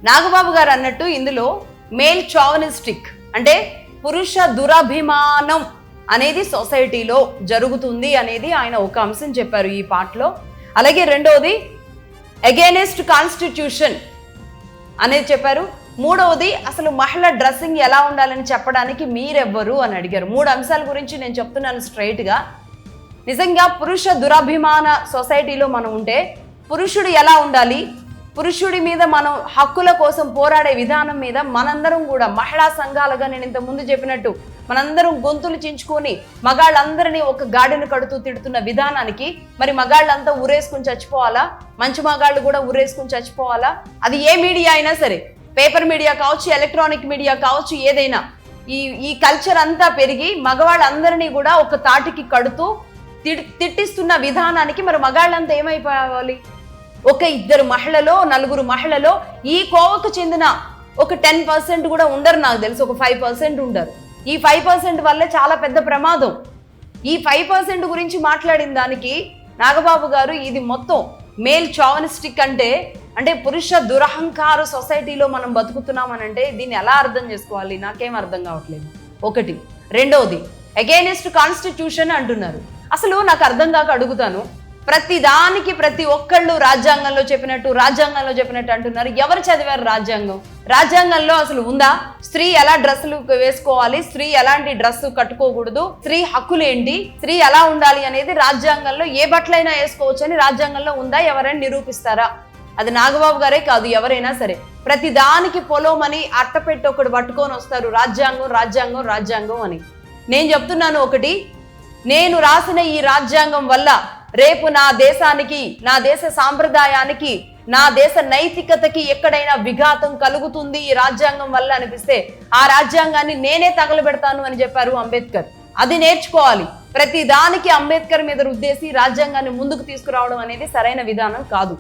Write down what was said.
నాగబాబు గారు అన్నట్టు ఇందులో మేల్ చావనిస్టిక్ అంటే పురుష దురభిమానం అనేది సొసైటీలో జరుగుతుంది అనేది ఆయన ఒక అంశం చెప్పారు ఈ పాటలో. అలాగే రెండవది అగైనెస్ట్ కాన్స్టిట్యూషన్ అనేది చెప్పారు. మూడవది అసలు మహిళ డ్రెస్సింగ్ ఎలా ఉండాలని చెప్పడానికి మీరెవ్వరు అని అడిగారు. 3 అంశాల గురించి నేను చెప్తున్నాను స్ట్రైట్గా. నిజంగా పురుష దురభిమాన సొసైటీలో మనం ఉంటే పురుషుడు ఎలా ఉండాలి, పురుషుడి మీద మనం హక్కుల కోసం పోరాడే విధానం మీద మనందరం కూడా మహిళా సంఘాలుగా నేను ఇంత ముందు చెప్పినట్టు మనందరం గొంతులు చించుకొని మగాళ్ళందరినీ ఒక గాడిని కడుతూ తిడుతున్న విధానానికి మరి మగాళ్ళంతా ఊరేసుకుని చచ్చిపోవాలా? మంచి మగాళ్ళు కూడా ఊరేసుకుని చచ్చిపోవాలా? అది ఏ మీడియా అయినా సరే, పేపర్ మీడియా కావచ్చు, ఎలక్ట్రానిక్ మీడియా కావచ్చు, ఏదైనా ఈ కల్చర్ అంతా పెరిగి మగవాళ్ళందరినీ కూడా ఒక తాటికి కడుతూ తిట్టిస్తున్న విధానానికి మరి మగాళ్ళంతా ఏమైపోవాలి? ఒక 2 మహిళలో 4 మహిళలో ఈ కోవకు చెందిన ఒక 10% కూడా ఉండరు, నాకు తెలిసి ఒక 5% ఉండరు. ఈ 5% వల్లే చాలా పెద్ద ప్రమాదం. ఈ 5% గురించి మాట్లాడిన దానికి నాగబాబు గారు ఇది మొత్తం మేల్ చావనిస్టిక్ అంటే పురుష దురహంకార సొసైటీలో మనం బతుకుతున్నామనంటే దీన్ని ఎలా అర్థం చేసుకోవాలి? నాకేం అర్థం కావట్లేదు. ఒకటి. రెండవది అగైనెస్ట్ కాన్స్టిట్యూషన్ అంటున్నారు. అసలు నాకు అర్థం కాక అడుగుతాను, ప్రతి దానికి ప్రతి ఒక్కళ్ళు రాజ్యాంగంలో చెప్పినట్టు అంటున్నారు. ఎవరు చదివారు రాజ్యాంగం? రాజ్యాంగంలో అసలు ఉందా? స్త్రీ ఎలా డ్రెస్సులు వేసుకోవాలి, స్త్రీ ఎలాంటి డ్రెస్సు కట్టుకోకూడదు, స్త్రీ హక్కులు ఏంటి, స్త్రీ ఎలా ఉండాలి అనేది రాజ్యాంగంలో ఏ బట్టలైనా వేసుకోవచ్చు అని రాజ్యాంగంలో ఉందా? ఎవరైనా నిరూపిస్తారా? అది నాగబాబు గారే కాదు, ఎవరైనా సరే ప్రతి దానికి పొలోమని అట్టపెట్టి ఒకటి పట్టుకొని వస్తారు, రాజ్యాంగం అని. నేను చెప్తున్నాను ఒకటి, నేను రాసిన ఈ రాజ్యాంగం వల్ల రేపు నా దేశానికి, నా దేశ సాంప్రదాయానికి, నా దేశ నైతికతకి ఎక్కడైనా విఘాతం కలుగుతుంది ఈ రాజ్యాంగం వల్ల అనిపిస్తే ఆ రాజ్యాంగాన్ని నేనే తగలబెడతాను అని చెప్పారు అంబేద్కర్. అది నేర్చుకోవాలి. ప్రతి దానికి అంబేద్కర్ మీద రుద్దేసి రాజ్యాంగాన్ని ముందుకు తీసుకురావడం అనేది సరైన విధానం కాదు.